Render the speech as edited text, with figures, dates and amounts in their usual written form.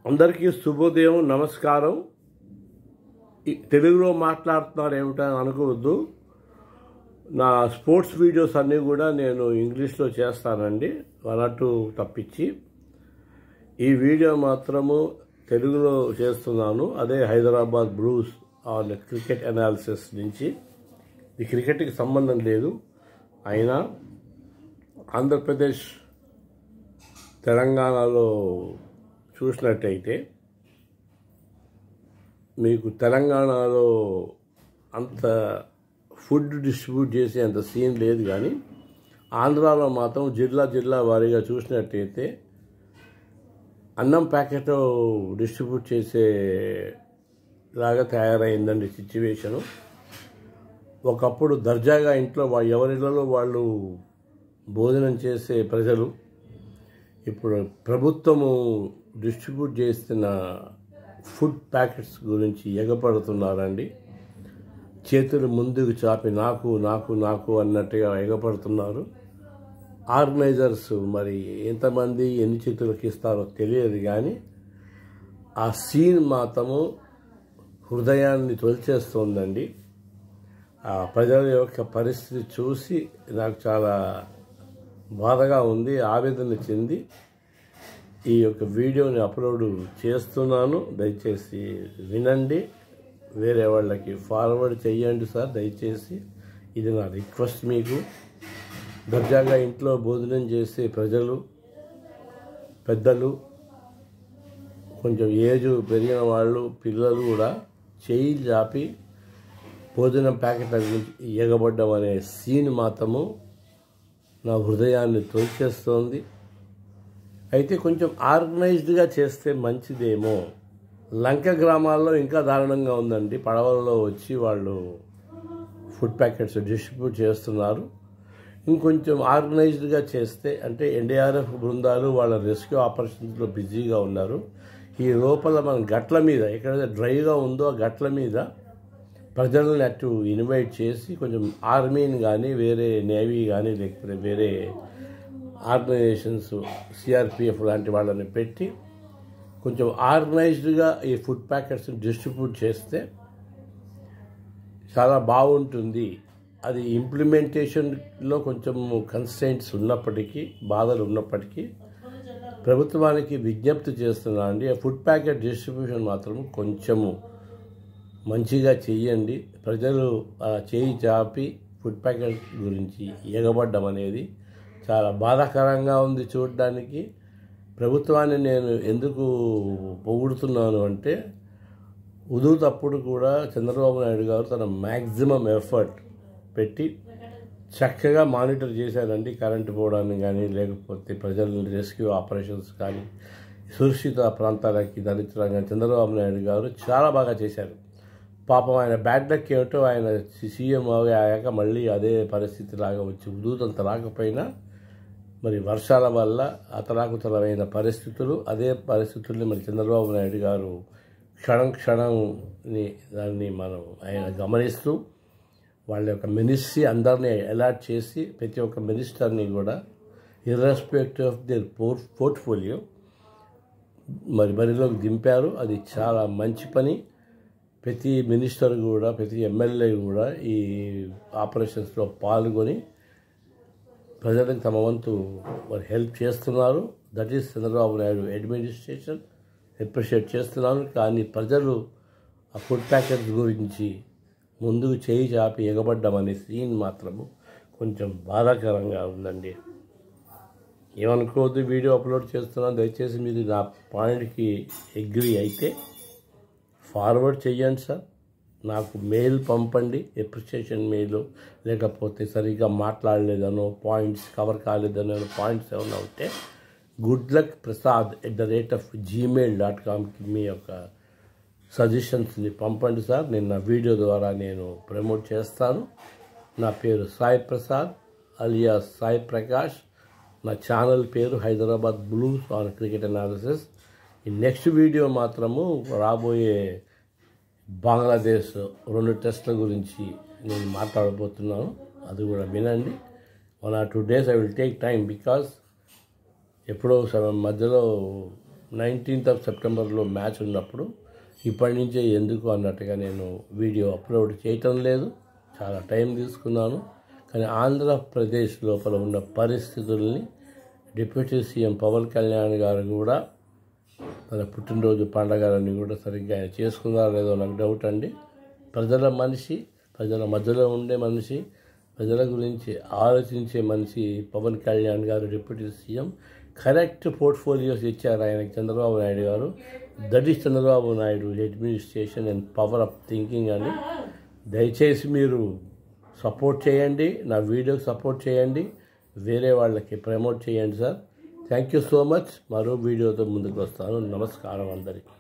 అందరికీ శుభోదయం, నమస్కారం. తెలుగులో మాట్లాడుతున్నారు ఏమిటని అనుకోవద్దు. నా స్పోర్ట్స్ వీడియోస్ అన్నీ కూడా నేను ఇంగ్లీష్లో చేస్తానండి, 1 or 2 తప్పించి. ఈ వీడియో మాత్రము తెలుగులో చేస్తున్నాను. అదే Hyderabad blues on cricket analysis నుంచి. ఇది క్రికెట్కి సంబంధం లేదు, అయినా ఆంధ్రప్రదేశ్ తెలంగాణలో చూసినట్టయితే మీకు తెలంగాణలో అంత ఫుడ్ డిస్ట్రిబ్యూట్ చేసే అంత సీన్ లేదు, కానీ ఆంధ్రాలో మాత్రం జిల్లా వారీగా చూసినట్టయితే అన్నం ప్యాకెట్ డిస్ట్రిబ్యూట్ చేసేలాగా తయారైందండి సిచ్యువేషను. ఒకప్పుడు దర్జాగా ఇంట్లో ఎవరిళ్ళలో వాళ్ళు భోజనం చేసే ప్రజలు ఇప్పుడు ప్రభుత్వము డిస్ట్రిబ్యూట్ చేస్తున్న ఫుడ్ ప్యాకెట్స్ గురించి ఎగపడుతున్నారండి. చేతులు ముందుకు చాపి నాకు నాకు నాకు అన్నట్టుగా ఎగపడుతున్నారు. ఆర్గనైజర్స్ మరి ఎంతమంది ఎన్ని చేతులకు ఇస్తారో తెలియదు, కానీ ఆ సీన్ మాత్రము హృదయాన్ని తొలిచేస్తోందండి. ఆ ప్రజల యొక్క పరిస్థితి చూసి నాకు చాలా బాధగా ఉంది, ఆవేదన చెంది ఈ యొక్క వీడియోని అప్లోడ్ చేస్తున్నాను. దయచేసి వినండి, వేరే వాళ్ళకి ఫార్వర్డ్ చేయండి సార్ దయచేసి. ఇది నా రిక్వెస్ట్ మీకు. దర్జాగా ఇంట్లో భోజనం చేసే ప్రజలు, పెద్దలు, కొంచెం ఏజ్ పెరిగిన వాళ్ళు, పిల్లలు కూడా చేయి చాపి భోజనం ప్యాకెట్ల గురించి ఎగబడ్డం అనే సీన్ మాత్రము నా హృదయాన్ని తొలిచేస్తోంది. అయితే కొంచెం ఆర్గనైజ్డ్గా చేస్తే మంచిదేమో. లంక గ్రామాల్లో ఇంకా దారుణంగా ఉందండి. పడవల్లో వచ్చి వాళ్ళు ఫుడ్ ప్యాకెట్స్ డిస్ట్రిబ్యూట్ చేస్తున్నారు. ఇంకొంచెం ఆర్గనైజ్డ్గా చేస్తే, అంటే ఎన్డీఆర్ఎఫ్ బృందాలు వాళ్ళ రెస్క్యూ ఆపరేషన్స్లో బిజీగా ఉన్నారు. ఈ లోపల మన గట్ల మీద ఎక్కడైతే డ్రైగా ఉందో ఆ గట్ల మీద ప్రజలను అటు ఇన్వైట్ చేసి కొంచెం ఆర్మీని కానీ, వేరే నేవీ కానీ, లేకపోతే వేరే ఆర్గనైజేషన్స్ సిఆర్పిఎఫ్ లాంటి వాళ్ళని పెట్టి కొంచెం ఆర్గనైజ్డ్గా ఈ ఫుడ్ ప్యాకెట్స్ డిస్ట్రిబ్యూట్ చేస్తే చాలా బాగుంటుంది. అది ఇంప్లిమెంటేషన్లో కొంచెం కన్స్ట్రెయింట్స్ ఉన్నప్పటికీ, బాధలు ఉన్నప్పటికీ ప్రభుత్వానికి విజ్ఞప్తి చేస్తున్నా అండి, ఆ ఫుడ్ ప్యాకెట్ డిస్ట్రిబ్యూషన్ మాత్రం కొంచెము మంచిగా చెయ్యండి. ప్రజలు చేయి చాపి ఫుడ్ ప్యాకెట్ గురించి ఎగబడ్డం అనేది చాలా బాధాకరంగా ఉంది చూడడానికి. ప్రభుత్వాన్ని నేను ఎందుకు పొగుడుతున్నాను అంటే, ఉదూతప్పుడు కూడా చంద్రబాబు నాయుడు గారు తన మ్యాక్సిమం ఎఫర్ట్ పెట్టి చక్కగా మానిటర్ చేశారండి. కరెంటు పోవడాన్ని కానీ, లేకపోతే ప్రజల రెస్క్యూ ఆపరేషన్స్ కానీ, సురక్షిత ప్రాంతాలకి తరలించడం కానీ చంద్రబాబు నాయుడు గారు చాలా బాగా చేశారు. పాపం ఆయన బ్యాడ్ లక్ ఏమిటో, ఆయన సీఎం అయ్యాక మళ్ళీ అదే పరిస్థితి లాగా వచ్చి ఉదూతంత రాకపోయినా మరి వర్షాల వల్ల అతలాకుతలమైన పరిస్థితులు, అదే పరిస్థితుల్ని మరి చంద్రబాబు నాయుడు గారు క్షణంని దాన్ని మనం ఆయన గమనిస్తూ వాళ్ళ యొక్క మినిస్ట్రీ అందరినీ అలాట్ చేసి ప్రతి ఒక్క మినిస్టర్ని కూడా ఇర్రెస్పెక్టివ్ ఆఫ్ దేర్ పోర్ట్ఫోలియో మరి బరిలోకి దింపారు. అది చాలా మంచి పని. ప్రతి మినిస్టర్ కూడా, ప్రతి ఎమ్మెల్యే కూడా ఈ ఆపరేషన్స్లో పాల్గొని ప్రజలకు తమ వంతు వారు హెల్ప్ చేస్తున్నారు. That is Chandrababu Naidu administration, appreciate చేస్తున్నాను. కానీ ప్రజలు ఆ ఫుడ్ ప్యాకెట్స్ గురించి ముందుకు చేయి చాపి ఎగబడ్డం అనే సీన్ మాత్రము కొంచెం బాధాకరంగా ఉందండి. ఏమనుకోవద్దు, వీడియో అప్లోడ్ చేస్తున్నాను. దయచేసి మీరు నా పాయింట్కి అగ్రీ అయితే ఫార్వర్డ్ చేయండి సార్. నాకు మెయిల్ పంపండి, అప్రిషియేషన్ మెయిల్. లేకపోతే సరిగ్గా మాట్లాడలేదనో, పాయింట్స్ కవర్ కాలేదనో పాయింట్స్ ఏమైనా ఉంటే goodluckprasad@gmail.comకి మీ యొక్క సజెషన్స్ని పంపండి సార్. నేను నా వీడియో ద్వారా నేను ప్రమోట్ చేస్తాను. నా పేరు సాయి ప్రసాద్ అలియాస్ సాయి ప్రకాష్. నా ఛానల్ పేరు Hyderabad blues on cricket analysis. ఈ నెక్స్ట్ వీడియో మాత్రము రాబోయే బంగ్లాదేశ్ 2 టెస్టుల గురించి నేను మాట్లాడబోతున్నాను. అది కూడా వినండి. 1 or 2 days I will take time, because ఎప్పుడో మధ్యలో 19th of సెప్టెంబర్లో మ్యాచ్ ఉన్నప్పుడు ఇప్పటి నుంచే ఎందుకు అన్నట్టుగా నేను వీడియో అప్లోడ్ చేయటం లేదు. చాలా టైం తీసుకున్నాను. కానీ ఆంధ్రప్రదేశ్ లోపల ఉన్న పరిస్థితుల్ని డిప్యూటీ సీఎం పవన్ కళ్యాణ్ గారు కూడా తన పుట్టినరోజు పండగలని కూడా సరిగ్గా ఆయన చేసుకున్నారో లేదో నాకు డౌట్ అండి. ప్రజల మనిషి, ప్రజల మధ్యలో ఉండే మనిషి, ప్రజల గురించి ఆలోచించే మనిషి పవన్ కళ్యాణ్ గారు డిప్యూటీ సీఎం. కరెక్ట్ పోర్ట్ఫోలియోస్ ఇచ్చారు ఆయనకి చంద్రబాబు నాయుడు గారు. That is Chandrababu Naidu administration and power of thinking అని. దయచేసి మీరు సపోర్ట్ చేయండి, నా వీడియోకి సపోర్ట్ చేయండి, వేరే వాళ్ళకి ప్రమోట్ చేయండి sir. Thank you so much. మరో వీడియోతో ముందుకు వస్తాను. నమస్కారం అందరికీ.